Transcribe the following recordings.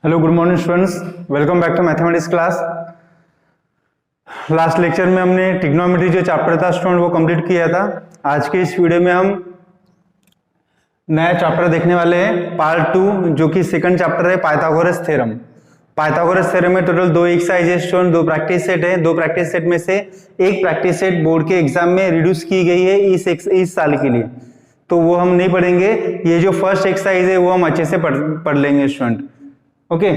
Hello good morning students, welcome back to mathematics class. Last lecture में हमने trigonometry जो chapter था student वो कंप्लीट किया था। आज के इस वीडियो में हम नया चैप्टर देखने वाले हैं, पार्ट 2, जो कि सेकंड चैप्टर है पाइथागोरस थ्योरम। पाइथागोरस थ्योरम में टोटल 2 एक्सरसाइज है स्टूडेंट, 2 प्रैक्टिस सेट है। 2 प्रैक्टिस सेट में से एक प्रैक्टिस सेट बोर्ड के एग्जाम में रिड्यूस की गई है इस साल के लिए, तो वो हम नहीं पढ़ेंगे। ये जो फर्स्ट एक्सरसाइज है वो हम अच्छे से पढ़ लेंगे स्टूडेंट। ओके,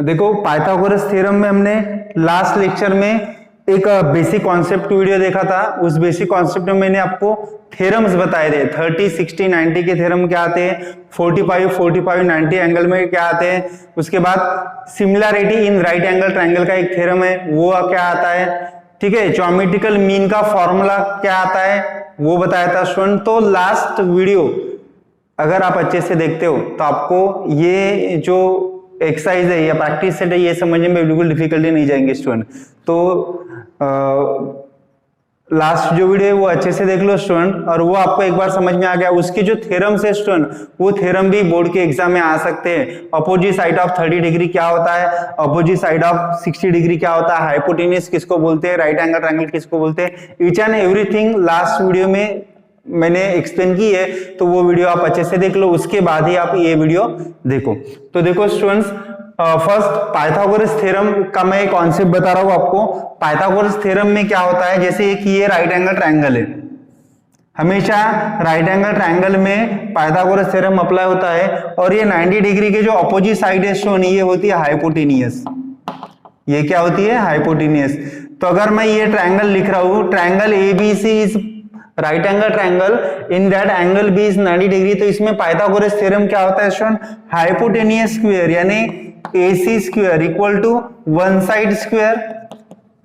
देखो पाइथागोरस थ्योरम में हमने लास्ट लेक्चर में एक बेसिक कॉन्सेप्ट वीडियो देखा था। उस बेसिक कॉन्सेप्ट में मैंने आपको थ्योरम्स बताए थे। 30, 60, 90 के थ्योरम क्या आते हैं, 45, 45, 90 एंगल में क्या आते हैं। उसके बाद similarity in right angle triangle का एक थ्योरम है, वो क्या आता है। ठीक है, ज्योमेट्रिकल मीन का फॉर्मूला क्या आता है वो बताया था स्टूडेंट। तो लास्ट वीडियो अगर आप अच्छे से देखते हो तो आपको ये जो एक्सरसाइज है या प्रैक्टिस सेट है ये समझने में बिल्कुल डिफिकल्टी नहीं जाएंगे स्टूडेंट। तो लास्ट जो वीडियो है वो अच्छे से देख लो स्टूडेंट, और वो आपको एक बार समझ में आ गया। उसके जो थ्योरम्स है स्टूडेंट, वो थ्योरम भी बोर्ड के एग्जाम में आ सकते हैं। अपोजिट साइड ऑफ 30 डिग्री क्या होता है, अपोजिट साइड ऑफ 60 डिग्री क्या होता है, हाइपोटेन्यूज किसको बोलते हैं, राइट एंगल ट्रायंगल किसको बोलते हैं, each and everything last video में मैंने एक्सप्लेन की है। तो वो वीडियो आप अच्छे से देख लो, उसके बाद ही आप ये वीडियो देखो। तो देखो स्टूडेंट्स, फर्स्ट पाइथागोरस थ्योरम का मैं एक कॉन्सेप्ट बता रहा हूं आपको। पाइथागोरस थ्योरम में क्या होता है, जैसे एक ये राइट एंगल ट्रायंगल है, हमेशा राइट एंगल ट्रायंगल में पाइथागोरस थ्योरम अप्लाई होता है। और ये 90 डिग्री के जो अपोजिट साइड है स्टूडेंट, ये होती है हाइपोटेनियस। ये क्या होती है, हाइपोटेनियस। तो अगर मैं ये ट्रायंगल लिख रहा हूं, triangle ABC is right angle triangle, in that angle B is 90 degree, तो इसमें पाइथागोरस थ्योरम क्या होता है स्टूडेंट, हाइपोटेनियस स्क्वायर यानी AC square equal to one side square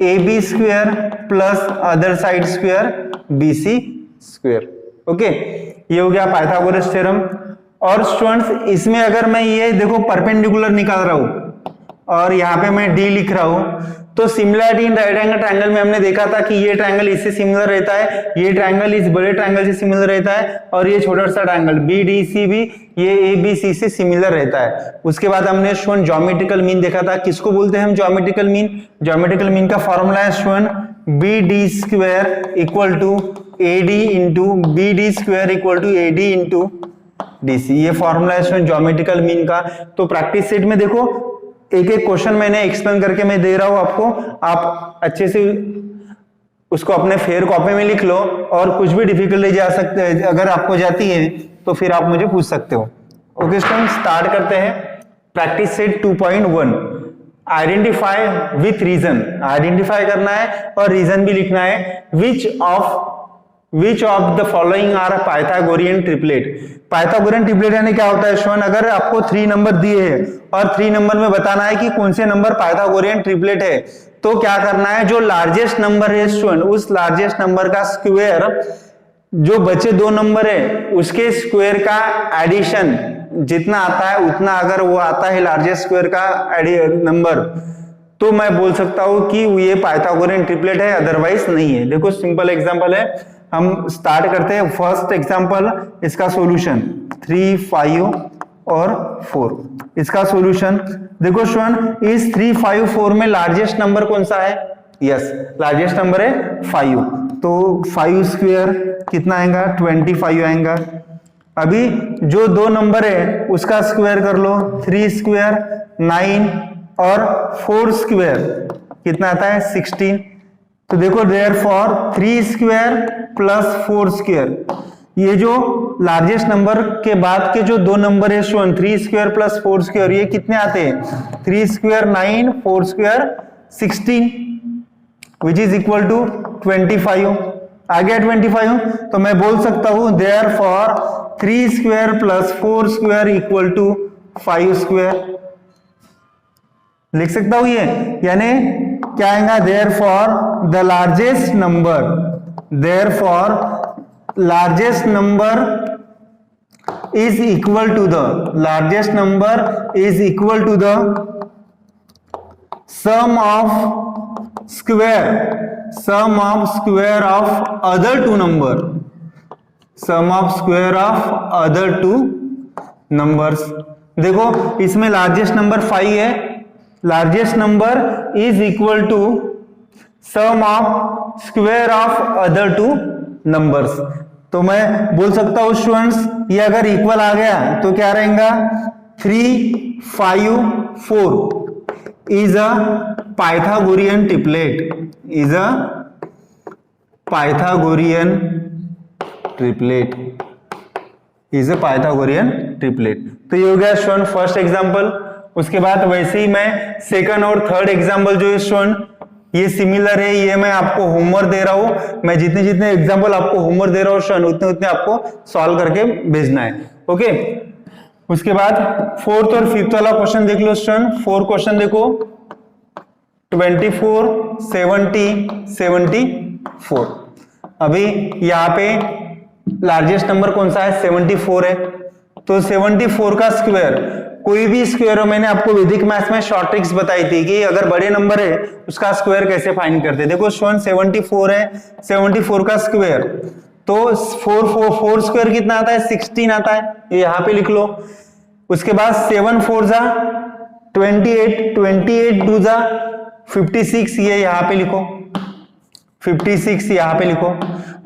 AB square plus other side square BC square. Okay, ये हो गया Pythagoras theorem. और स्टूडेंट्स इसमें अगर मैं ये देखो परपेंडिकुलर निकाल रहा हूं और यहाँ पे मैं D लिख रहा हूं, तो similarity in right angle triangle में हमने देखा था कि ये ट्रायंगल इससे सिमिलर रहता है, ये ट्रायंगल इस बड़े ट्रायंगल से सिमिलर रहता है, और ये छोटा सा ट्रायंगल BDC भी ये ABC से सिमिलर रहता है। उसके बाद हमने स्टूडेंट ज्योमेट्रिकल मीन देखा था। किसको बोलते हैं हम ज्योमेट्रिकल मीन, ज्योमेट्रिकल मीन का फॉर्मूला है student BD square equal to AD into BD square equal to AD into DC। ये फॉर्मूला है स्टूडेंट ज्योमेट्रिकल मीन का। तो प्रैक्टिस सेट में देखो एक एक क्वेश्चन मैंने एक्सप्लेन करके मैं दे रहा हूं आपको, आप अच्छे से उसको अपने फेयर कॉपी में लिख लो, और कुछ भी डिफिकल्टी जा सकते हैं अगर आपको जाती है तो फिर आप मुझे पूछ सकते हो। ओके स्टूडेंट, स्टार्ट करते हैं practice set 2.1। Identify with reason, identify करना है और रीजन भी लिखना है। Which of the following are Pythagorean triplet. Pythagorean triplet यानी क्या होता है स्टूडेंट, अगर आपको 3 नंबर दिए हैं और 3 नंबर में बताना है कि कौन से नंबर पाइथागोरियन ट्रिपलेट है, तो क्या करना है, जो लार्जेस्ट नंबर है स्टूडेंट उस लार्जेस्ट नंबर का स्क्वायर, जो बचे 2 नंबर है उसके स्क्वायर का एडिशन जितना आता है उतना, अगर वो आता है लार्जेस्ट स्क्वायर का नंबर, तो मैं बोल सकता हूं कि ये पाइथागोरियन ट्रिपलेट है, अदरवाइज नहीं है। देखो सिंपल एग्जांपल है, हम स्टार्ट करते हैं। फर्स्ट एग्जांपल, इसका सॉल्यूशन 3, 5 और 4। इसका सॉल्यूशन देखो स्टूडेंट, इस 3, 5, 4 में लार्जेस्ट नंबर कौन सा है, यस लार्जेस्ट नंबर है 5। तो 5 स्क्वायर कितना आएगा, 25 आएगा। अभी जो 2 नंबर है उसका स्क्वायर कर लो, 3 स्क्वायर 9 और 4 स्क्वायर कितना आता है 16। तो देखो देयरफॉर 3 स्क्वायर प्लस 4 स्क्वायर, ये जो लार्जेस्ट नंबर के बाद के जो 2 नंबर है स्टूडेंट 3 स्क्वायर प्लस 4 स्क्वायर, ये कितने आते हैं, 3 square 9, 4 square 16, which is equal to 25। आ गया 25। तो मैं बोल सकता हूं therefore 3 square plus 4 square equal to 5 square. लिख सकता हूं ये, यानी क्या आएगा, therefore the largest number, therefore largest number is equal to the, largest number is equal to the sum of square of other 2 number, sum of square of other 2 numbers। देखो इसमें largest number 5 है, largest number is equal to sum of square of other two numbers. तो मैं बोल सकता हूं students, ये अगर इक्वल आ गया तो क्या रहेगा, 3, 5, 4 is a Pythagorean triplet, is a Pythagorean triplet, is a Pythagorean triplet. तो ये हो गया स्टूडेंट फर्स्ट एग्जांपल। उसके बाद वैसे ही मैं सेकंड और थर्ड एग्जांपल जो है स्टूडेंट ये सिमिलर है, ये मैं आपको होमवर्क दे रहा हूं। मैं जितने जितने एग्जांपल आपको होमवर्क दे रहा हूं स्टूडेंट उतने उतने आपको सॉल्व करके भेजना है, ओके। उसके बाद फोर्थ और फिफ्थ वाला क्वेश्चन देख लो स्टूडेंट। फोर्थ क्वेश्चन देखो, 24, 70, 74। अभी यहाँ पे लार्जेस्ट नंबर कौन सा है, 74 है। तो 74 का स्क्वायर, कोई भी स्क्वायर हो, मैंने आपको वैदिक मैथ्स में शॉर्ट ट्रिक्स बताई थी कि अगर बड़े नंबर है उसका स्क्वायर कैसे फाइंड करते। देखो स्टूडेंट 74 है, 74 का स्क्वायर, तो 4 स्क्वायर कितना आता है, 16 आता है, ये यहाँ पे लिख लो। उसके बाद 7 4 जा 28, 28 2 जा 56, ये यहाँ पे लिखो, 56 यहाँ पे लिखो।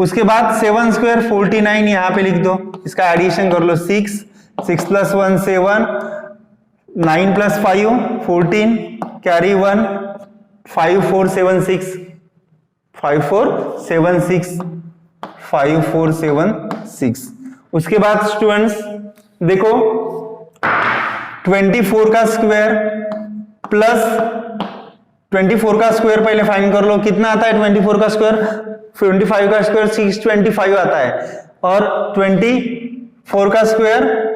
उसके बाद 7 स्क्वायर 49 यहाँ पे लिख दो, इसका एडिशन कर लो, 6 6 + 1 7, 9 + 5 14, कैरी 1, 5 4 7 6, 5 4 7 6, 5 4 7 6। उसके बाद स्टूडेंट्स देखो 24 का स्क्वायर प्लस 24 का स्क्वायर पहले फाइंड कर लो, कितना आता है 24 का स्क्वायर, 25 का स्क्वायर 625 आता है, और 24 का स्क्वायर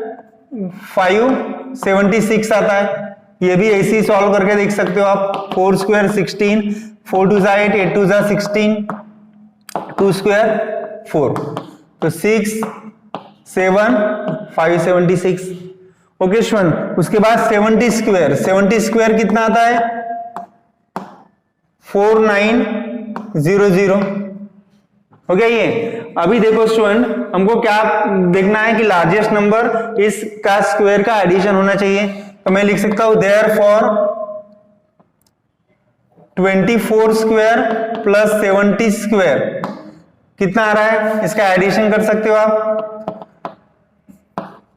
576 आता है। ये भी ऐसे ही सॉल्व करके देख सकते हो आप। 4 स्क्वायर 16, 4 2 8, 8 2 16, 2 स्क्वायर 4, तो 6 7 5 76, ओके स्टूडेंट। उसके बाद 70 स्क्वायर, 70 स्क्वायर कितना आता है, 4900, हो गया ये। अभी देखो स्टूडेंट हमको क्या देखना है कि लार्जेस्ट नंबर इसका स्क्वायर का एडिशन होना चाहिए। तो मैं लिख सकता हूं देयरफॉर 24 स्क्वायर प्लस 70 स्क्वायर कितना आ रहा है, इसका एडिशन कर सकते हो आप।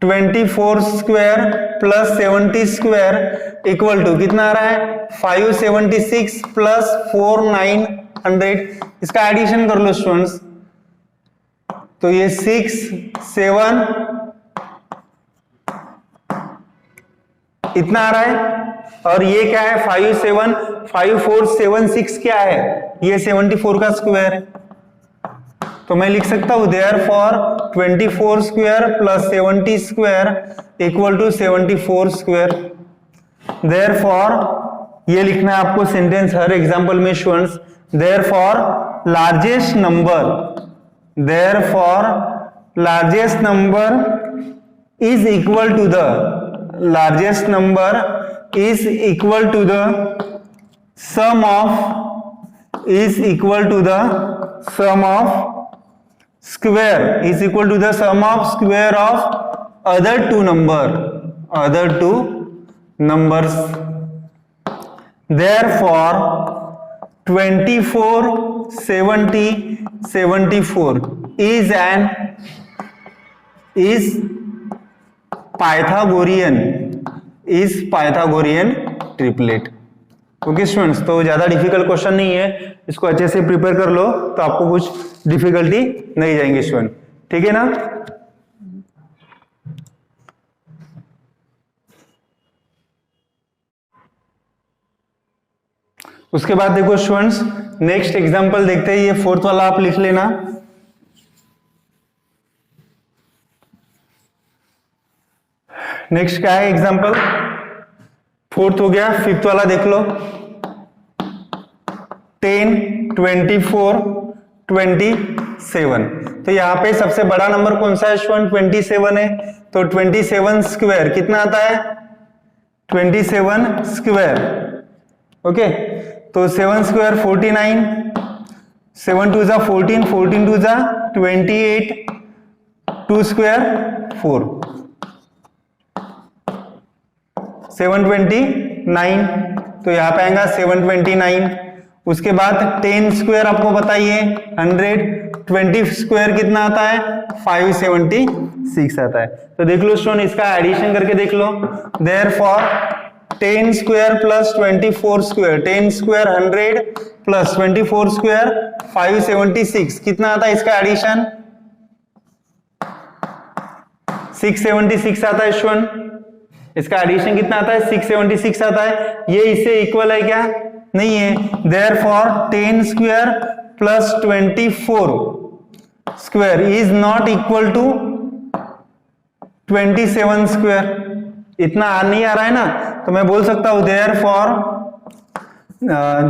24 square plus 70 square equal to कितना आ रहा है, 576 प्लस 4900, इसका एडिशन कर लो स्टूडेंट्स। तो ये 6 7 इतना आ रहा है, और ये क्या है 5 7 5 4 7 6 क्या है, ये 74 का स्क्वायर है। तो मैं लिख सकता हूं therefore 24 square plus 70 square equal to 74 square. Therefore ये लिखना है आपको सेंटेंस हर एग्जांपल में students. Therefore largest number is equal to the sum of square of other two numbers. Therefore 24 70 74 is Pythagorean triplet. Okay students, तो ज्यादा difficult question नहीं है, इसको अच्छे से प्रिपेयर कर लो तो आपको कुछ डिफिकल्टी नहीं जाएंगे स्टूडेंट, ठीक है ना। उसके बाद देखो स्टूडेंट्स नेक्स्ट एग्जांपल देखते हैं, ये फोर्थ वाला आप लिख लेना। नेक्स्ट क्या है एग्जांपल, फोर्थ हो गया, फिफ्थ वाला देख लो। 10 24 27, तो यहाँ पे सबसे बड़ा नंबर कौन सा है स्टूडेंट, 27 है। तो 27 स्क्वायर कितना आता है, 27 स्क्वायर, ओके। तो 7 स्क्वायर 49, 7 2 जा 14, 14 2 जा 28, 2 स्क्वायर 4, 729, तो यहाँ पे आएगा 729। उसके बाद 10 स्क्वायर आपको बताइए 100, 20 स्क्वायर कितना आता है 576 आता है। तो देख लो स्टूडेंट, इसका एडिशन करके देख लो। Therefore 10 square plus 24 square, 10 square 100 plus 24 square 576, कितना आता है इसका एडिशन 676 आता है स्टूडेंट। इसका एडिशन कितना आता है 676 आता है। ये इससे इक्वल है क्या, नहीं है। Therefore 10 square plus 24 square is not equal to 27 square. इतना नहीं आ रहा है ना, तो मैं बोल सकता हूं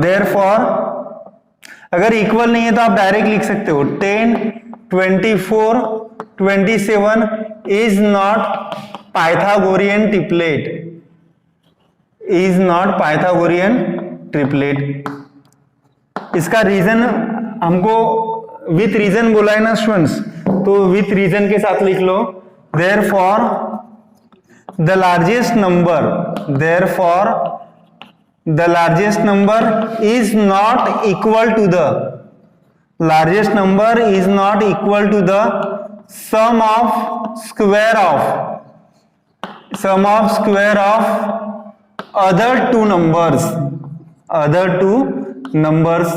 देयरफॉर अगर इक्वल नहीं है तो आप डायरेक्ट लिख सकते हो 10, 24, 27 is not Pythagorean triplet, is not Pythagorean triplet. इसका रीजन हमको विथ रीजन बोला है ना स्टूडेंट्स, तो विथ रीजन के साथ लिख लो। Therefore the largest number, therefore the largest number is not equal to the, largest number is not equal to the sum of square of other two numbers,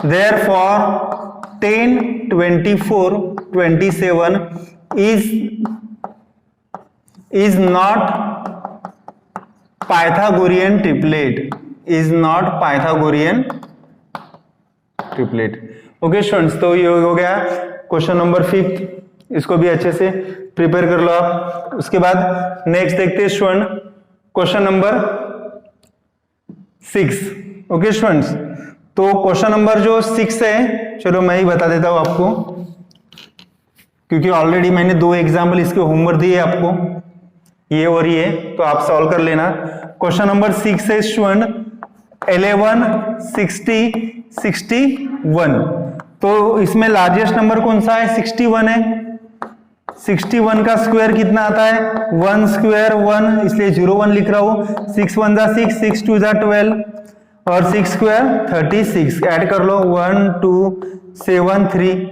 therefore 10, 24, 27 is not Pythagorean triplet, is not Pythagorean triplet। Okay students, तो ये हो गया question number 5। इसको भी अच्छे से prepare कर लो आप। उसके बाद नेक्स्ट देखते हैं student question number 6। Okay students, तो क्वेश्चन नंबर जो 6 है, चलो मैं ही बता देता हूं आपको, क्योंकि ऑलरेडी मैंने 2 एग्जाम्पल इसके होमवर्क दिए आपको, ये और ये, तो आप सॉल्व कर लेना। क्वेश्चन नंबर 6 है स्टूडेंट 11, 60, 61। तो इसमें लार्जेस्ट नंबर कौन सा है 61 है। 61 का स्क्वायर कितना आता है 1 स्क्वायर 1, इसलिए 01 लिख रहा हूं। 6 1 जा 6, 6 2 जा 12 और 6 स्क्वायर 36। ऐड कर लो 1 2 7 3,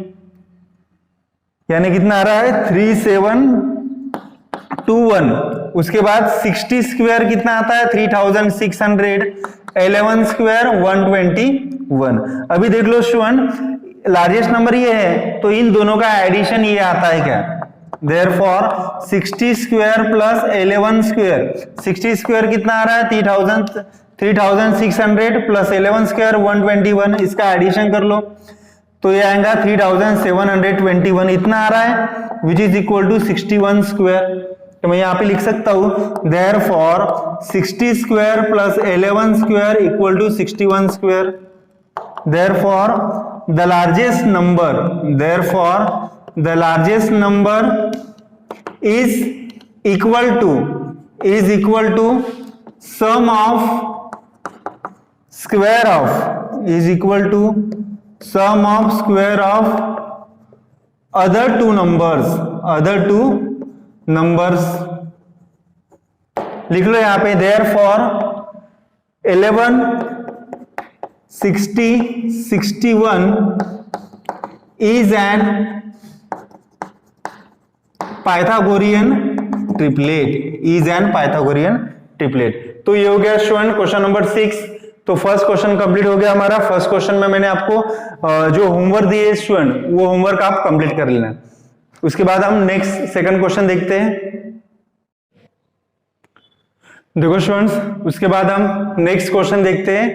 यानी कितना आ रहा है 3721। उसके बाद 60 स्क्वायर कितना आता है 3600, 11 स्क्वायर 121। अभी देख लो स्टूडेंट, लार्जेस्ट नंबर ये है, तो इन दोनों का एडिशन ये आता है क्या। Therefore 60 square plus 11 square, 60 square कितना आ रहा है 3600 प्लस 11 स्क्वायर 121, इसका एडिशन कर लो तो ये आएगा 3721, इतना आ रहा है which is equal to 61 square. तो मैं यहाँ पे लिख सकता हूं Therefore 60 square plus 11 square equal to 61 square. Therefore the largest number is equal to sum of square of, is equal to sum of square of other two numbers, लिख लो यहाँ पे। Therefore 11, 60, 61 is an Pythagorean triplet, तो ये हो गया student question number 6। तो first question complete हो गया हमारा। फर्स्ट क्वेश्चन में मैंने आपको जो होमवर्क दिए स्टूडेंट, वो होमवर्क आप कंप्लीट कर लेना। उसके बाद हम नेक्स्ट सेकंड क्वेश्चन देखते हैं। देखो स्टूडेंट्स, उसके बाद हम नेक्स्ट क्वेश्चन देखते हैं,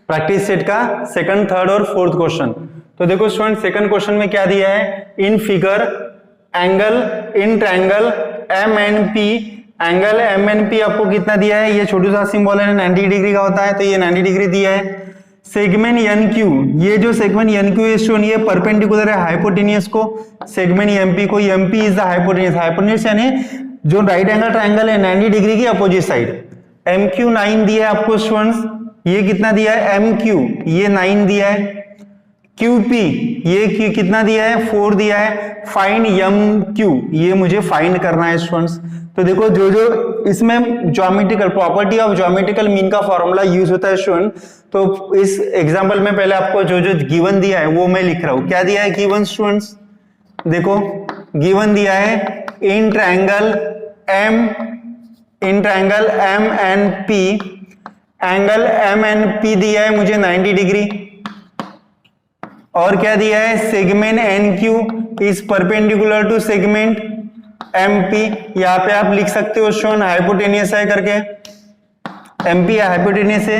प्रैक्टिस सेट का सेकंड, थर्ड और फोर्थ क्वेश्चन। तो देखो स्टूडेंट, सेकंड क्वेश्चन में क्या दिया है, in figure angle in triangle MNP, angle MNP आपको कितना दिया है, ये छोटा सा सिंबल है 90 डिग्री का होता है, तो ये 90 डिग्री दिया है। सेगमेंट NQ, ये जो सेगमेंट NQ है स्टूडेंट, ये परपेंडिकुलर है हाइपोटेनियस को, सेगमेंट MP को। MP इज द हाइपोटेनियस यानी जो राइट एंगल ट्रायंगल है 90 डिग्री की अपोजिट साइड। MQ 9 दिया है आपको स्टूडेंट्स, ये कितना दिया है MQ, ये 9 दिया है। QP, ये Q कितना दिया है, 4 दिया है। फाइंड MQ, ये मुझे फाइंड करना है स्टूडेंट्स। तो देखो जो जो इसमें geometrical property of geometrical mean का फॉर्मूला यूज होता है स्टूडेंट, तो इस एग्जांपल में पहले आपको जो जो गिवन दिया है वो मैं लिख रहा हूं। क्या दिया है गिवन स्टूडेंट्स, देखो गिवन दिया है in triangle MNP, angle MNP दिया है मुझे 90 डिग्री, और क्या दिया है, segment NQ is perpendicular to segment MP। यहां पे आप लिख सकते हो स्टूडेंट हाइपोटेनियस है करके, MP हाइपोटेनियस है,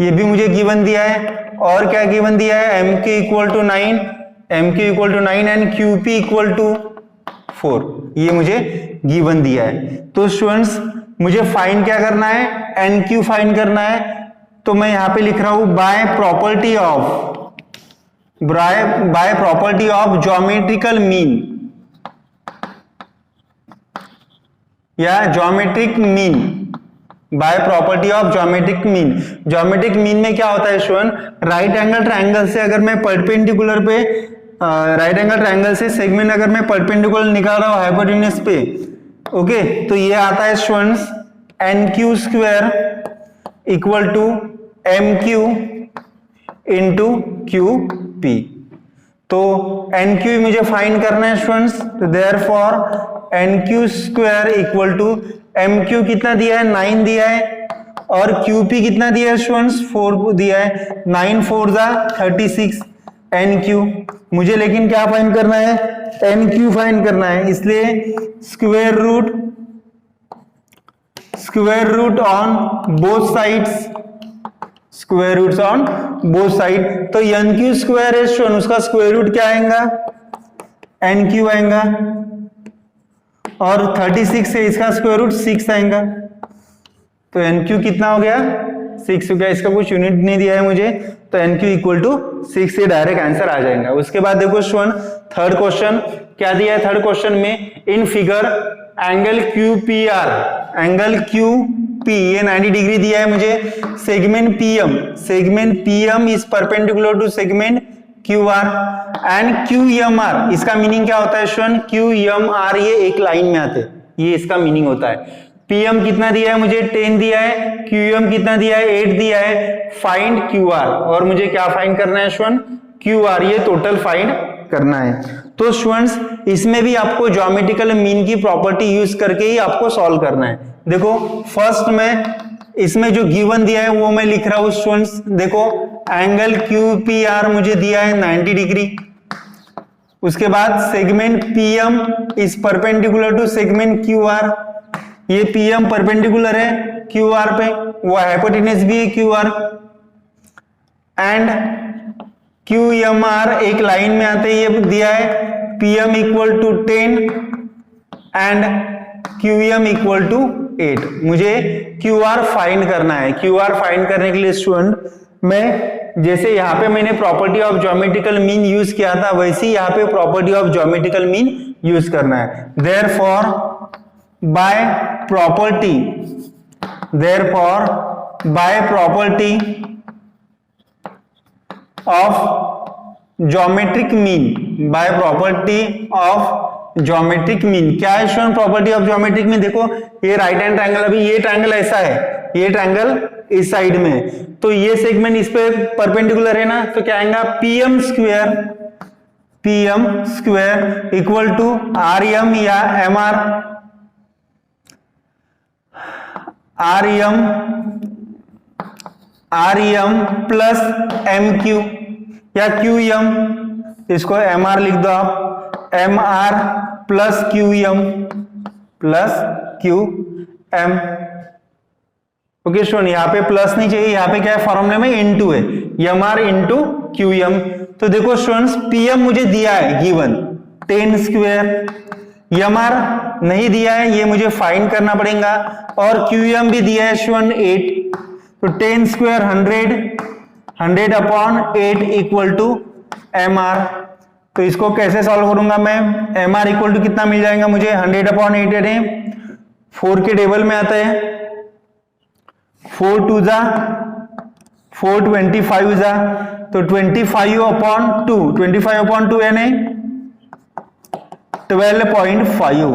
ये भी मुझे गिवन दिया है। और क्या गिवन दिया है, MQ equal to 9 and QP equal to 4, ये मुझे गिवन दिया है। तो स्टूडेंट्स मुझे फाइंड क्या करना है, NQ फाइंड करना है। तो मैं यहां पे लिख रहा हूं by property of geometrical mean या geometric mean, by property of geometric mean. Geometric mean में क्या होता है स्टूडेंट, राइट एंगल ट्रायंगल से अगर मैं परपेंडिकुलर पे राइट एंगल ट्रायंगल से सेगमेंट अगर मैं परपेंडिकुलर निकाल रहा हूं हाइपोटेन्यूज पे, ओके, तो ये आता है students NQ square equal to MQ into QP। तो NQ मुझे फाइंड करना है स्टूडेंट्स, तो therefore NQ square equal to MQ कितना दिया है, 9 दिया है, और QP कितना दिया है स्टूडेंट्स, 4 दिया है। 9 4 जा 36 NQ। मुझे लेकिन क्या फाइंड करना है, NQ फाइंड करना है, इसलिए square root on both sides, square roots on both side. तो NQ स्क्वायर है स्टूडेंट, उसका स्क्वायर रूट क्या आएगा, NQ आएगा, और 36 है, इसका स्क्वायर रूट 6 आएगा। तो NQ कितना हो गया, 6 हो गया। इसका कुछ यूनिट नहीं दिया है मुझे, तो NQ इक्वल टू 6 से डायरेक्ट आंसर आ जाएगा। उसके बाद देखो स्टूडेंट थर्ड क्वेश्चन क्या दिया है, थर्ड क्वेश्चन में इन फिगर एंगल QP ये 90 डिग्री दिया है मुझे। Segment PM is perpendicular to segment QR and QMR, इसका मीनिंग क्या होता है स्टूडेंट, QMR ये एक लाइन में आते हैं, ये इसका मीनिंग होता है। PM कितना दिया है मुझे, 10 दिया है, QM कितना दिया है, 8 दिया है। फाइंड QR, और मुझे क्या फाइंड करना है स्टूडेंट, QR, ये टोटल फाइंड करना है। तो स्टूडेंट्स इसमें भी आपको ज्योमेट्रिकल मीन की प्रॉपर्टी यूज करके ही आपको सॉल्व करना है। देखो फर्स्ट में इसमें जो गिवन दिया है वो मैं लिख रहा हूं स्टूडेंट्स। देखो एंगल QPR मुझे दिया है 90 डिग्री, उसके बाद segment PM is perpendicular to segment QR, ये PM परपेंडिकुलर है QR पे, वो हाइपोटेन्यूज भी है QR, एंड QMR एक लाइन में आते ये दिया है, PM equal to 10 and QM equal to 8। मुझे QR फाइंड करना है। QR फाइंड करने के लिए स्टूडेंट मैं जैसे यहाँ पे मैंने property of geometrical mean use किया था, वैसे ही यहाँ पे property of geometrical mean use करना है। Therefore by property of geometric mean, क्या है student property of geometric mean, देखो ये राइट हैंड ट्रायंगल, अभी ये ट्रायंगल ऐसा है, ये ट्रायंगल इस साइड में है, तो ये सेगमेंट इस पे परपेंडिकुलर है ना, तो क्या आएगा PM square equal to RM या REM प्लस MQ या QM, इसको MR लिख दो आप, MR plus QM okay student, यहाँ पे प्लस नहीं चाहिए, यहाँ पे क्या है फॉर्मूले में इनटू है, MR इंटू QM। तो देखो स्टूडेंट्स PM मुझे दिया है गिवन 10 स्क्वायर, MR नहीं दिया है, ये मुझे फाइंड करना पड़ेगा, और QM भी दिया है स्टूडेंट 8, तो 10 square 100 upon 8 equal to MR। तो इसको कैसे सॉल्व करूंगा मैं, MR इक्वल टू कितना मिल जाएगा मुझे, 100 अपॉन 8 है, 4 के टेबल में आता है, 4 425 जा तो 25/2, 25/2 यानी 12.5,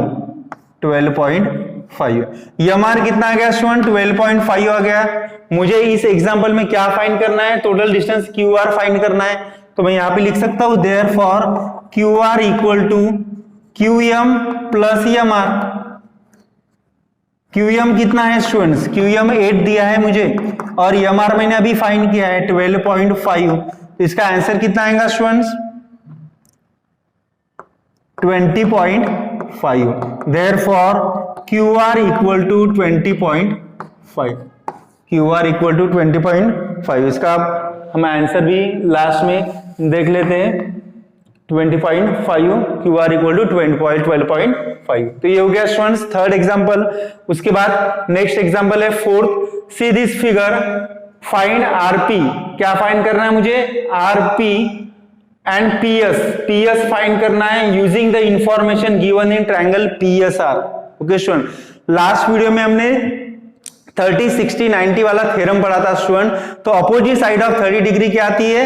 12.5। यमआर कितना आ गया स्टूडेंट? 12.5 आ गया। मुझे इस एग्जांपल में क्या फाइंड करना है? Total distance Q R find करना है। तो मैं यहां पे लिख सकता हूं therefore Q R equal to Q M plus M R. Q M कितना है स्टूडेंट्स? क्यू एम 8 दिया है मुझे और एम आर मैंने अभी फाइंड किया है 12.5। तो इसका आंसर कितना आएगा students? 20.5। Therefore Q R equal to 20.5। Q R equal to 20.5। इसका हम आंसर भी लास्ट में देख लेते हैं। 20.5, क्यू आर इक्वल टू 12.5। तो ये हो गया स्टूडेंट्स थर्ड एग्जाम्पल। उसके बाद नेक्स्ट एग्जाम्पल है fourth. See this figure, find RP. क्या फाइंड करना है मुझे? RP and PS. PS find करना है using the information given in triangle PSR. Okay student, last video में हमने 30, 60, 90 वाला थ्योरम पढ़ा था स्टूडेंट। तो अपोजिट साइड ऑफ 30 डिग्री क्या आती है?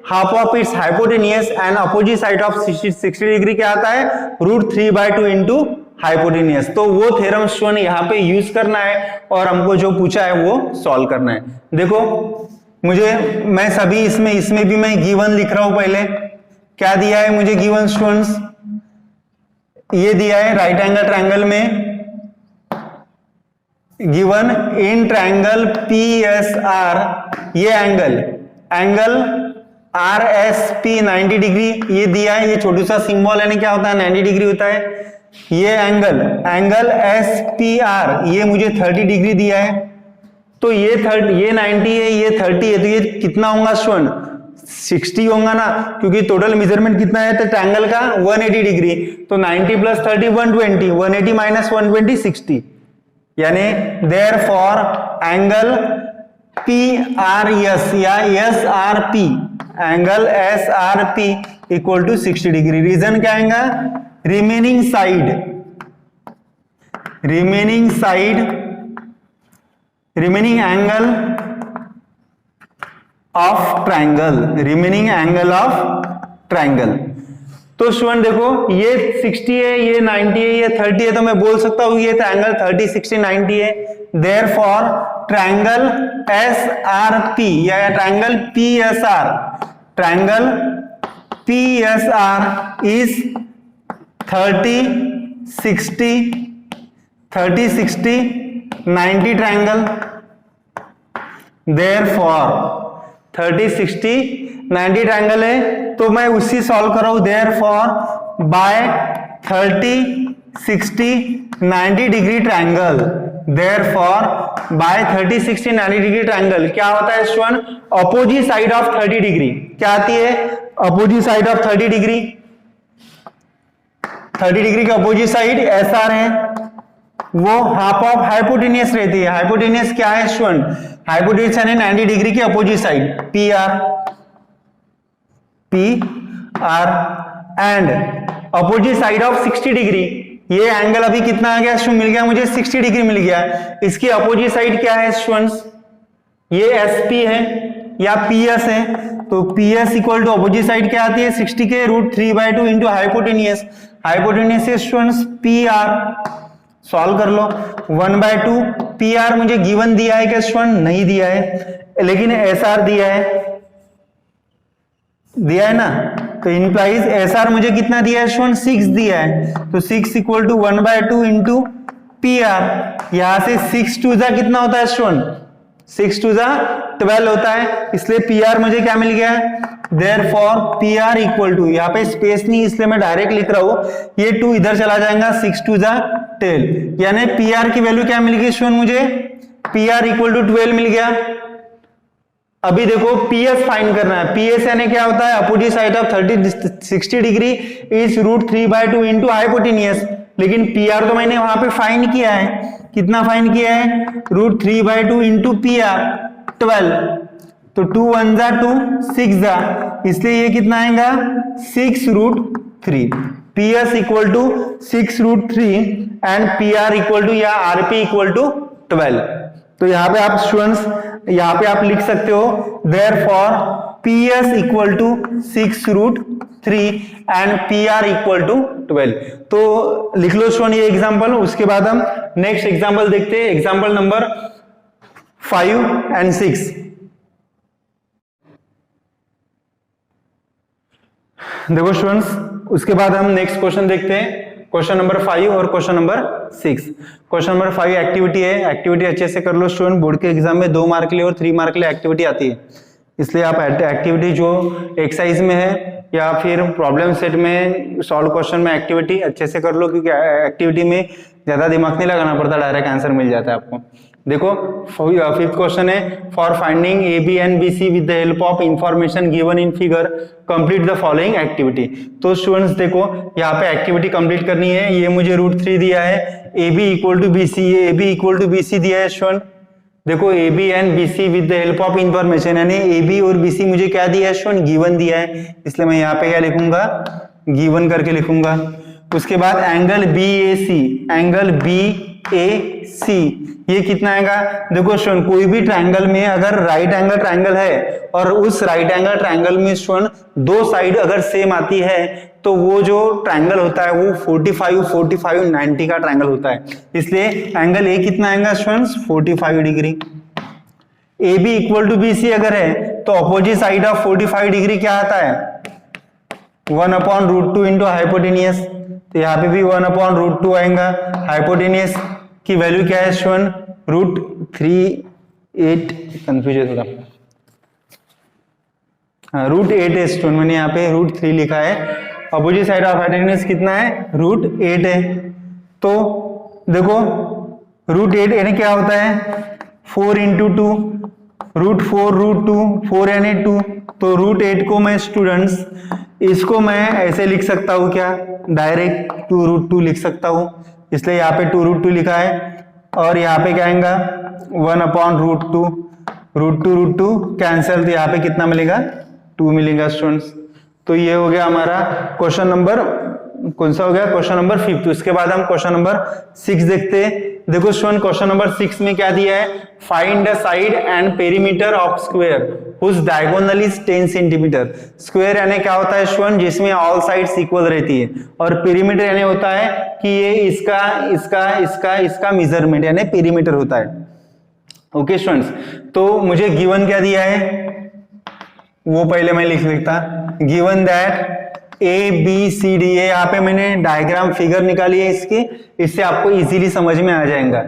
Half of its hypotenuse. And opposite side of 60 degree क्या आता है? √3/2 इंटू हाइपोटेनियस। तो वो थ्योरम स्टूडेंट यहाँ पे यूज करना है और हमको जो पूछा है वो सॉल्व करना है। देखो मैं सभी इसमें भी मैं गिवन लिख रहा हूं। पहले क्या दिया है मुझे गिवन स्टूडेंट्स? ये दिया है राइट एंगल ट्रायंगल में गिवन इन ट्रायंगल PSR, ये एंगल RSP 90 डिग्री ये दिया है। ये छोटू सा सिंबल है, क्या होता है? 90 डिग्री होता है। ये एंगल SPR ये मुझे 30 डिग्री दिया है। तो ये 90 है, ये 30 है, तो ये कितना होगा स्टूडेंट? 60 होगा ना, क्योंकि टोटल मेजरमेंट कितना है तो ट्रायंगल का 180 डिग्री। तो 90 प्लस 30 120, 180 माइनस 120 60। यानी देयरफॉर एंगल PRS या SRP, angle SRP equal to 60 degree. Reason क्या आएगा? Remaining angle of triangle. तो स्टूडेंट देखो ये 60 है, ये 90 है, ये 30 है, तो मैं बोल सकता हूं ये ट्रायंगल 30, 60, 90 है। देयरफॉर ट्रायंगल SRP या triangle PSR is 30, 60, 90 triangle. Therefore 30, 60, 90 triangle है, तो मैं उसी सॉल्व कर रहा हूं। Therefore by 30, 60, 90 degree triangle. Therefore by 30, 60, 90 degree triangle क्या होता है student? Opposite side of 30 degree क्या आती है? Opposite side of 30 degree, 30 degree का अपोजिट साइड SR है, वो हाफ ऑफ हाइपोटेनियस रहती है। हाइपोटेनियस क्या है स्टूडेंट? हाइपोटेनियस यानी 90 डिग्री की opposite side PR and opposite side of 60 degree. ये एंगल अभी कितना आ गया स्टूडेंट? मिल गया मुझे 60 डिग्री मिल गया। इसकी अपोजिट साइड क्या है स्टूडेंट्स? ये SP है या PS है। तो PS equal to opposite side क्या आती है? 60 के √3/2 इंटू हाइपोटेनियस। हाइपोटेनियस से स्टूडेंट्स PR सॉल्व कर लो। 1/2 PR मुझे गिवन दिया है क्या स्टूडेंट? नहीं दिया है, लेकिन SR दिया है ना। तो इंप्लाइज SR मुझे कितना दिया है स्टूडेंट? 6 दिया है। तो 6 इक्वल टू 1/2 इंटू PR। यहां से 6 2 जा कितना होता है स्टूडेंट? 6 2 जा 12 होता है, इसलिए PR मुझे क्या मिल गया? देयरफॉर PR इक्वल टू, यहाँ पे स्पेस नहीं इसलिए मैं डायरेक्ट लिख रहा हूं, ये 2 इधर चला जाएगा, 6 2 जा 12। यानी PR की वैल्यू क्या मिल गई स्टूडेंट? मुझे PR इक्वल टू 12 मिल गया। अभी देखो PS फाइंड करना है। PS यानी क्या होता है? Opposite side of 60 degree is √3/2 into hypotenuse. लेकिन PR तो मैंने वहां पे फाइंड किया है। कितना फाइंड किया है? √3/2 इंटू PR 12। तो 2 1 जा 2, 6 जा, इसलिए ये कितना आएगा? 6√3। PS equal to 6√3 and PR equal to या RP इक्वल टू 12। तो यहाँ पे आप स्टूडेंट्स यहाँ पे आप लिख सकते हो therefore PS equal to 6√3 and PR equal to 12। तो लिख लो स्टूडेंट ये एग्जांपल। उसके बाद हम नेक्स्ट एग्जांपल देखते हैं, एग्जांपल नंबर 5 एंड 6। देखो स्टूडेंट्स, उसके बाद हम नेक्स्ट क्वेश्चन देखते हैं, क्वेश्चन नंबर 5 और question number 6। Question number 5 activity है, एक्टिविटी अच्छे से कर लो स्टूडेंट। बोर्ड के एग्जाम में 2 मार्क के लिए और 3 मार्क के लिए एक्टिविटी आती है, इसलिए आप एक्टिविटी जो एक्सरसाइज में है या फिर प्रॉब्लम सेट में सॉल्व क्वेश्चन में एक्टिविटी अच्छे से कर लो, क्योंकि एक्टिविटी में ज्यादा दिमाग नहीं लगाना पड़ता, डायरेक्ट आंसर मिल जाता है आपको। देखो 5th क्वेश्चन है, for finding AB and BC with the help of information given in figure complete the following activity. तो स्टूडेंट्स देखो यहाँ पे एक्टिविटी कंप्लीट करनी है। ये मुझे √3 दिया है, AB इक्वल टू BC, ये AB इक्वल टू BC दिया है स्टूडेंट। देखो AB and BC with the help of information, यानी AB और BC मुझे क्या दिया है स्टूडेंट, गिवन दिया है, इसलिए मैं यहाँ पे क्या लिखूंगा, गिवन करके लिखूंगा। उसके बाद एंगल BAC, एंगल BAC ये कितना आएगा। देखो स्टूडेंट कोई भी ट्रायंगल में अगर राइट एंगल ट्रायंगल है और उस राइट एंगल ट्रायंगल में स्टूडेंट 2 साइड अगर सेम आती है तो वो जो ट्रायंगल होता है वो 45, 45, 90 का ट्रायंगल होता है। इसलिए एंगल A कितना आएगा students, 45 degree. AB equal to BC अगर है तो अपोजिट साइड ऑफ 45 डिग्री क्या आता है, 1/√2 इंटू हाइपोटेनियस। तो यहाँ पे भी 1/√2 आएगा। हाइपोटेनियस की वैल्यू क्या है स्टूडेंट, √3.8, कंफ्यूज है थोड़ा, हाँ √8 है स्टूडेंट, मैंने यहाँ पे √3 लिखा है। अपोजिट साइड ऑफ हाइपोटेन्यूज कितना है, √8 है। तो देखो √8 यानी क्या होता है, 4 इंटू 2, √4 √2, 4 यानी 2। तो √8 को मैं स्टूडेंट्स इसको मैं ऐसे लिख सकता हूँ क्या, डायरेक्ट 2√2 लिख सकता हूँ, इसलिए यहाँ पे 2√2 लिखा है। और यहाँ पे क्या आएगा 1/√2, √2 कैंसिल, तो यहाँ पे कितना मिलेगा, 2 मिलेगा स्टूडेंट्स। तो ये हो गया हमारा क्वेश्चन नंबर, कौन सा हो गया, क्वेश्चन नंबर 5। उसके बाद हम क्वेश्चन नंबर 6 देखते हैं। देखो स्टूडेंट क्वेश्चन नंबर 6 में क्या दिया है, find the side and perimeter of square whose diagonal is 10 centimetre. Square यानी क्या होता है स्टूडेंट, जिसमें ऑल साइड्स इक्वल रहती है, और पेरीमीटर यानी होता है कि ये इसका मेजरमेंट यानी पेरीमीटर होता है। ओके स्टूडेंट्स, तो मुझे गिवन क्या दिया है वो पहले मैं लिख लेता, गिवन दैट ABCD, ये यहाँ पे मैंने डायग्राम फिगर निकाली है इसकी, इससे आपको इजीली समझ में आ जाएगा।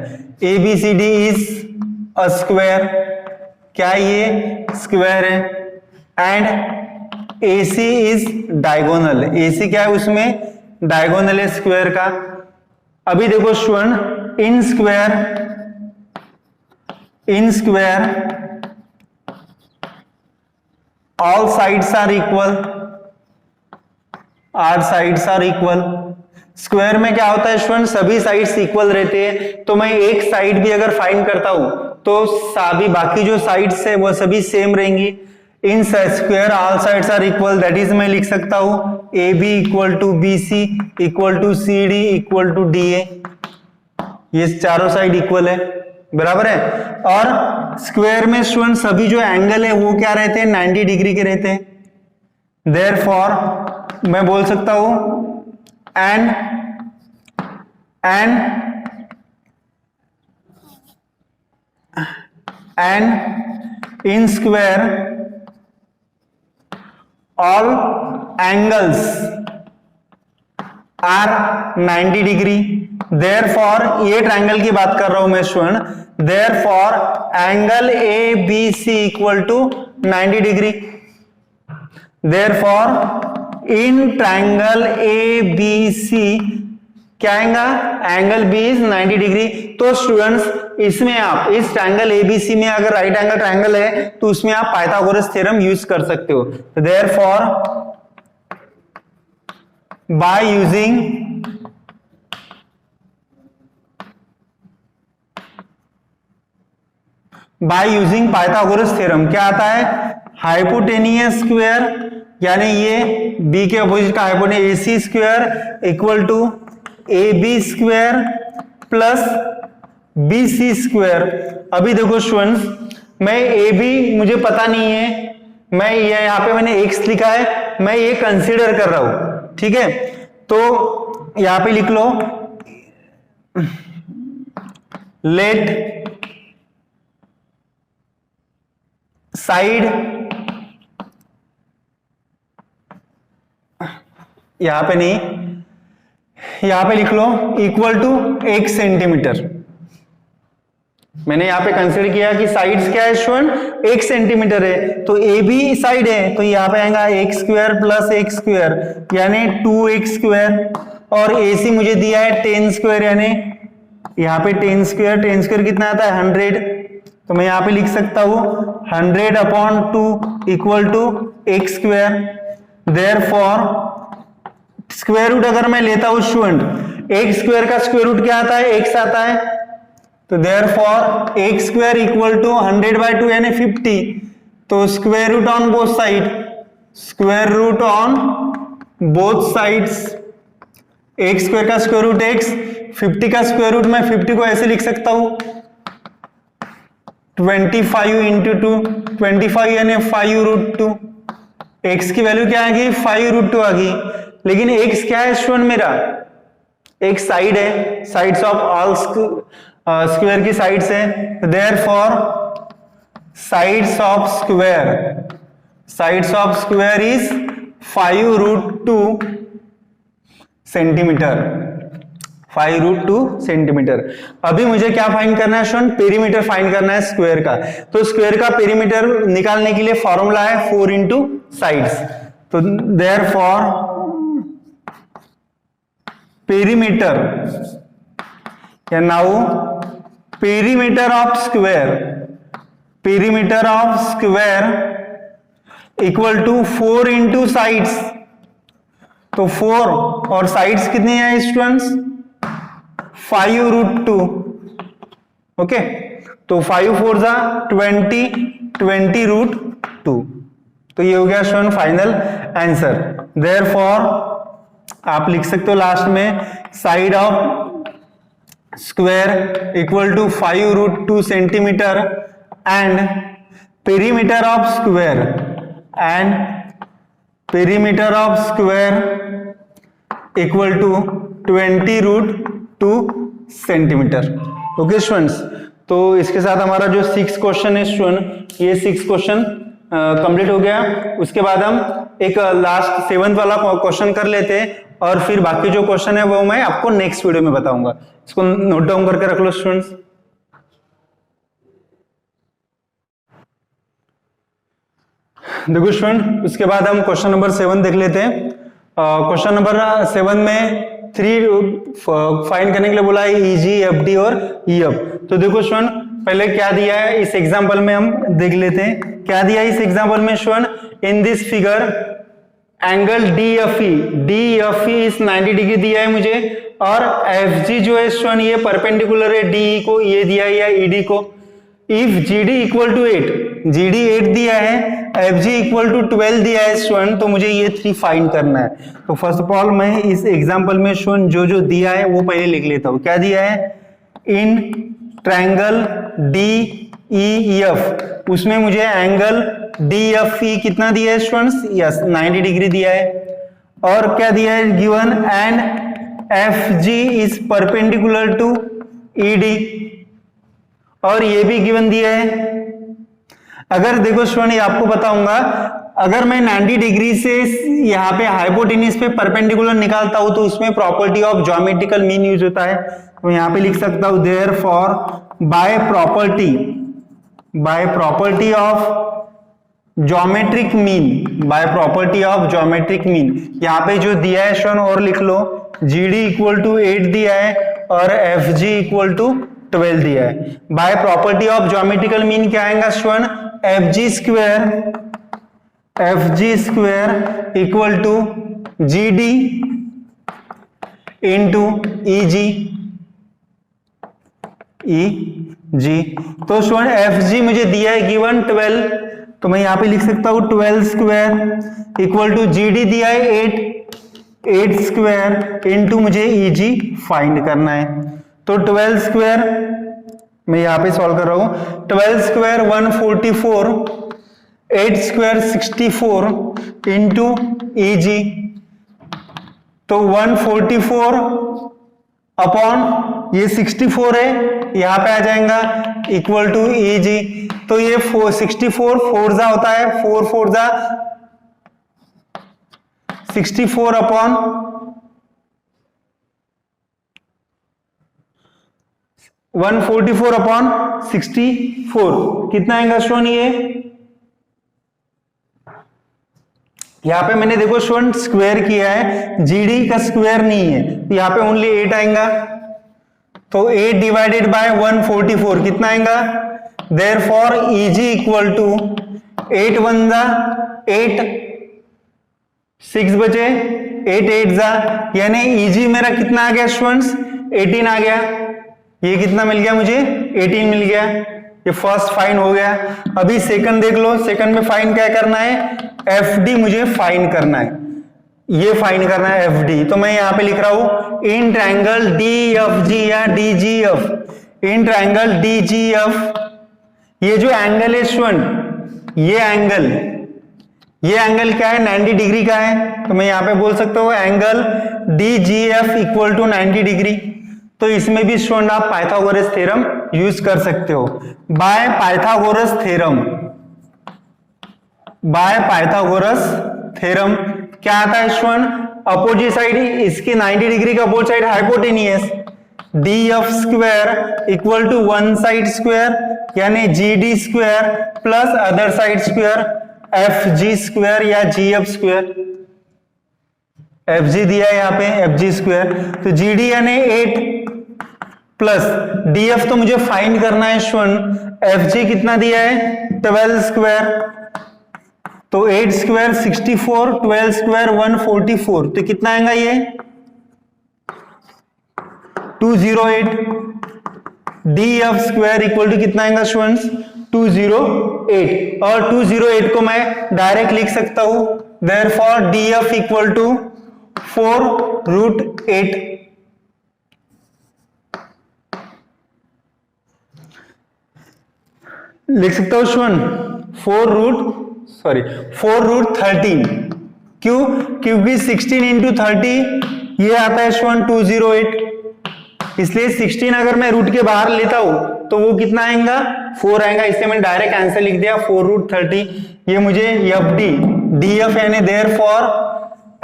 ABCD इज अ स्क्वायर, क्या ये स्क्वायर है, and AC is diagonal, AC क्या है उसमें डायगोनल है स्क्वायर का। अभी देखो student in square all sides are equal, are sides are equal. Square में क्या होता है स्टूडेंट, सभी साइड्स इक्वल रहते हैं, तो मैं एक साइड भी अगर फाइंड करता हूं तो सभी बाकी जो साइड्स है वो सभी सेम रहेंगी। In square all sides are equal, that is मैं लिख सकता हूं AB equal to BC equal to CD equal to DA, ये चारों साइड इक्वल है, बराबर है। और स्क्वायर में स्टूडेंट सभी जो एंगल है वो क्या रहते हैं, 90 डिग्री के रहते हैं। देयरफॉर मैं बोल सकता हूं and in square all angles are 90 degree. Therefore ये ट्रायंगल की बात कर रहा हूं मैं student, therefore angle ABC equal to 90 degree. Therefore in triangle ABC क्या आएगा, एंगल B इज 90 डिग्री। तो स्टूडेंट्स इसमें आप इस ट्रायंगल ABC में अगर राइट एंगल ट्रायंगल है तो उसमें आप पाइथागोरस थ्योरम यूज कर सकते हो। Therefore by using Pythagoras theorem क्या आता है, हाइपोटेनियस स्क्वायर यानी ये B के अपोजिट का hypotenuse AC square equal to AB square plus BC square. अभी देखो स्टूडेंट्स मैं ए बी मुझे पता नहीं है, मैं ये यहाँ पे मैंने x लिखा है, मैं ये कंसीडर कर रहा हूं, ठीक है। तो यहां पे लिख लो लेट साइड, यहां पे नहीं, यहां पे लिख लो इक्वल टू 1 सेंटीमीटर। मैंने यहां पे कंसीडर किया कि साइड्स क्या है स्टूडेंट, 1 सेंटीमीटर है, तो ए बी साइड है, तो यहां पे आएगा x square plus x square यानी 2x स्क्वायर, और ए सी मुझे दिया है 10 स्क्वायर यानी यहाँ पे 10 स्क्वायर कितना आता है 100, तो मैं यहाँ पे लिख सकता हूं 100/2 equal to x square. Therefore square root अगर मैं लेता हूं स्टूडेंट, एक्स स्क्वायर का स्क्वायर रूट क्या आता है, एक्स आता है, तो therefore x square equal to 100/2 यानी 50, तो square root on both side, square root on both sides, x square का स्क्वायर रूट एक्स, 50 का स्क्वायर रूट, मैं 50 को ऐसे लिख सकता हूं 25 इंटू 2, 25 यानी 5√2, एक्स की वैल्यू क्या आ गई 5√2 आ गई, लेकिन एक्स क्या है स्टूडेंट मेरा, एक साइड है, साइड्स ऑफ ऑल स्क्वायर की साइड्स है, therefore sides of square is 5√2 centimetre, 5√2 centimetre. अभी मुझे क्या फाइंड करना है स्टूडेंट, पेरीमीटर फाइंड करना है स्क्वायर का, तो स्क्वायर का पेरीमीटर निकालने के लिए फॉर्मूला है 4 इंटू साइड्स, तो देयरफॉर पेरीमीटर या now perimeter of square equal to 4 into sides, तो 4 और साइड्स कितनी है स्टूडेंट्स 5√2, ओके, तो 5 4 जा 20√2, तो ये हो गया स्टूडेंट फाइनल आंसर। देयरफॉर आप लिख सकते हो लास्ट में side of square equal to 5√2 centimetre and perimeter of square equal to 20√2 centimetre. Okay students, तो इसके साथ हमारा जो 6 क्वेश्चन है स्टूडेंट, ये 6 क्वेश्चन कंप्लीट हो गया। उसके बाद हम एक लास्ट 7th वाला क्वेश्चन कर लेते हैं और फिर बाकी जो क्वेश्चन है वो मैं आपको नेक्स्ट वीडियो में बताऊंगा। इसको नोट डाउन करके रख लो स्टूडेंट्स। देखो स्टूडेंट, उसके बाद हम क्वेश्चन नंबर 7 देख लेते हैं। क्वेश्चन नंबर 7 में 3 फाइंड करने के लिए बोला है ईजी, एफडी और ईएफ। तो देखो स्टूडेंट, पहले क्या दिया है इस एग्जांपल में हम देख लेते हैं। क्या दिया है इस एग्जांपल में student, in this figure angle DFE इस 90 डिग्री दिया है मुझे, और FG जो है स्टूडेंट ये परपेंडिकुलर है DE को, ये दिया है या ED को। If GD equal to 8, GD 8 दिया है, FG इक्वल टू 12 दिया है स्टूडेंट, तो मुझे ये 3 फाइंड करना है। तो फर्स्ट ऑफ ऑल मैं इस एग्जांपल में स्टूडेंट जो दिया है वो पहले लिख लेता हूं। क्या दिया है, इन ट्रायंगल DEF, उसमें मुझे एंगल DFE कितना दिया है स्टूडेंट्स, यस 90 डिग्री दिया है। और क्या दिया है given, and FG is perpendicular to ED, और ये भी गिवन दिया है। अगर देखो स्टूडेंट, ये आपको बताऊंगा, अगर मैं 90 डिग्री से यहाँ पे हाइपोटेन्यूज पे परपेंडिकुलर निकालता हूं तो उसमें property of geometrical mean use होता है। तो यहाँ पे लिख सकता हूं therefore by property of geometric mean, यहाँ पे जो दिया है स्टूडेंट और लिख लो, GD इक्वल टू 8 दिया है और FG इक्वल टू 12 दिया है। By property of geometrical mean क्या आएगा student, FG square equal to GD into EG। तो स्टूडेंट FG मुझे दिया है गिवन 12, तो मैं यहां पे लिख सकता हूं 12 स्क्वायर इक्वल टू GD दिया है 8 स्क्वायर इंटू मुझे EG फाइंड करना है। तो 12 स्क्वायर मैं यहाँ पे सॉल्व कर रहा हूँ। 12 स्क्वायर 144, 8 स्क्वायर 64 इंटू ईजी, तो 144 अपॉन ये 64 है, यहाँ पे आ जाएगा इक्वल टू ईजी। तो ये 64 4 जा होता है, 4 4 जा 64 अपॉन 144 अपॉन 64 कितना आएगा स्टूडेंट? ये यहां पे मैंने देखो स्टूडेंट स्क्वायर किया है, जीडी का स्क्वायर नहीं है, तो यहां पे ओनली 8 आएगा। तो 8 डिवाइडेड बाय 144 कितना आएगा? देयरफॉर ईजी इक्वल टू 8 1 जा 8, 6 बचे 8 8 जा, यानी ईजी मेरा कितना आ गया स्टूडेंट्स? 18 आ गया। ये कितना मिल गया मुझे? 18 मिल गया। ये फर्स्ट फाइन हो गया। अभी सेकंड देख लो, सेकंड में फाइन क्या करना है? एफडी मुझे फाइन करना है, ये फाइन करना है एफडी। तो मैं यहां पे लिख रहा हूं इन ट्रायंगल डीएफजी या डीजीएफ, इन ट्रायंगल डीजीएफ ये जो एंगल है स्टूडेंट, ये एंगल क्या है? 90 डिग्री का है। तो मैं यहां पे बोल सकता हूं एंगल डीजीएफ इक्वल टू 90 डिग्री। तो इसमें भी स्टूडेंट आप पाइथागोरस थ्योरम यूज कर सकते हो। बाय पाइथागोरस थ्योरम क्या आता है स्टूडेंट? अपोजिट साइड इसके 90 डिग्री का opposite side hypotenuse, DF square equal to one side square यानी GD square plus other side square FG square या जीएफ स्क्वायर। एफजी दिया है यहाँ पे एफजी स्क्वायर, तो जीडी यानी 8 प्लस डीएफ तो मुझे फाइंड करना है स्टूडेंट, एफजी कितना दिया है? 12 स्क्वायर, तो 8 स्क्वायर 64, 12 स्क्वायर 144, तो कितना आएगा ये? 208। डीएफ स्क्वायर इक्वल टू कितना आएगा स्टूडेंट्स? 208। और 208 को मैं डायरेक्ट लिख सकता हूं, देयरफॉर डीएफ इक्वल टू 4√8। लिख सकता हूं स्टूडेंट 4√13। क्यों? क्योंकि 16 इंटू 30 ये आता है स्टूडेंट 208, इसलिए 16 अगर मैं रूट के बाहर लेता हूं तो वो कितना आएगा? 4 आएगा। इससे मैंने डायरेक्ट आंसर लिख दिया 4√30। ये मुझे एफडी डीएफ यानी देयरफॉर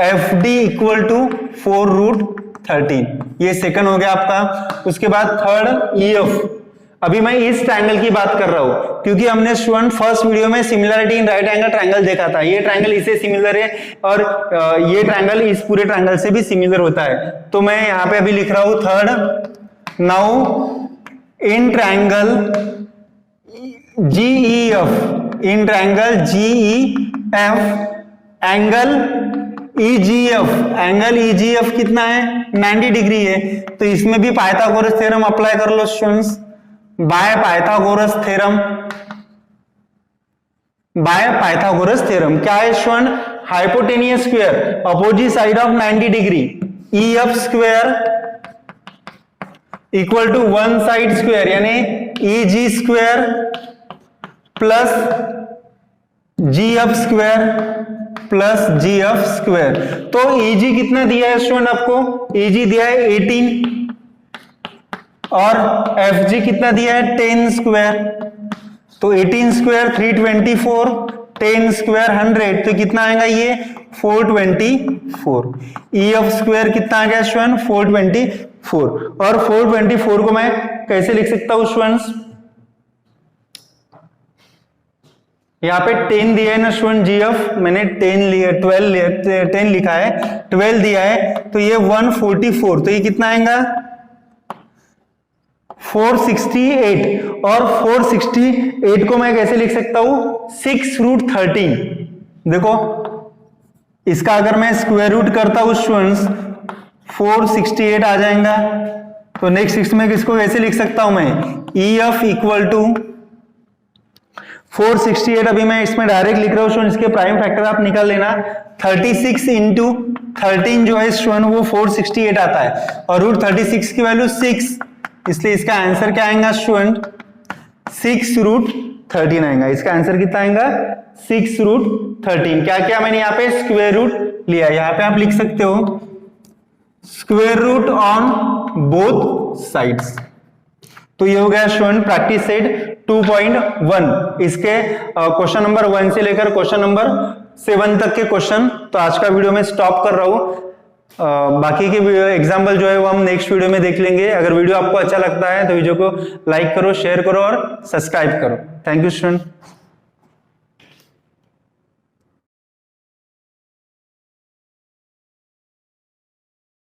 एफडी इक्वल टू 4√13, ये सेकंड हो गया आपका। उसके बाद थर्ड ईएफ। अभी मैं इस ट्रायंगल की बात कर रहा हूं क्योंकि हमने स्टूडेंट फर्स्ट वीडियो में similarity in right angle triangle देखा था। ये ट्रायंगल इससे सिमिलर है और ये ट्रायंगल इस पूरे ट्रायंगल से भी सिमिलर होता है। तो मैं यहां पे अभी लिख रहा हूं third. Now in triangle GEF, in triangle GEF angle EGF कितना है? 90 डिग्री है। तो इसमें भी पाइथागोरस थ्योरम अप्लाई कर लो स्टूडेंट्स। बाय पाइथागोरस थ्योरम क्या है student? Hypotenuse square opposite side of 90 degree, EF square equal to one side square यानी EG square plus GF square तो ईजी कितना दिया है स्टूडेंट आपको? ईजी दिया है 18 और एफजी कितना दिया है? 10 स्क्वायर। तो 18 स्क्वायर 324, 10 स्क्वायर 100, तो कितना आएगा ये? 424। ईएफ स्क्वायर कितना आ गया स्टूडेंट? 424। और 424 को मैं कैसे लिख सकता हूं स्टूडेंट्स? यहाँ पे 10 दिया है ना स्टूडेंट जीएफ, मैंने 10 लिखा है, 12 दिया है, तो ये 144, तो ये कितना आएगा? 468। और 468 को मैं कैसे लिख सकता हूं? 6√13। देखो इसका अगर मैं स्क्वायर रूट करता हूं स्टूडेंट्स 468 आ जाएगा। तो नेक्स्ट में किसको कैसे लिख सकता हूं मैं? EF equal to 468। अभी मैं इसमें डायरेक्ट लिख रहा हूं स्टूडेंट, इसके प्राइम फैक्टर आप निकाल लेना। 36 इंटू 13 जो है स्टूडेंट वो 468 आता है और √36 की वैल्यू 6, इसलिए इसका आंसर क्या आएगा स्टूडेंट, 6√13 आएगा। इसका आंसर कितना आएगा, 6√13। क्या क्या मैंने यहाँ पे स्क्वायर रूट लिया, यहाँ पे आप लिख सकते हो square root on both sides. तो ये हो गया स्टूडेंट प्रैक्टिस सेट 2.1। इसके क्वेश्चन नंबर 1 से लेकर क्वेश्चन नंबर 7 तक के क्वेश्चन। तो आज का वीडियो में स्टॉप कर रहा हूं, बाकी के एग्जाम्पल जो है वो हम नेक्स्ट वीडियो में देख लेंगे। अगर वीडियो आपको अच्छा लगता है तो वीडियो को लाइक करो, शेयर करो और सब्सक्राइब करो। Thank you student.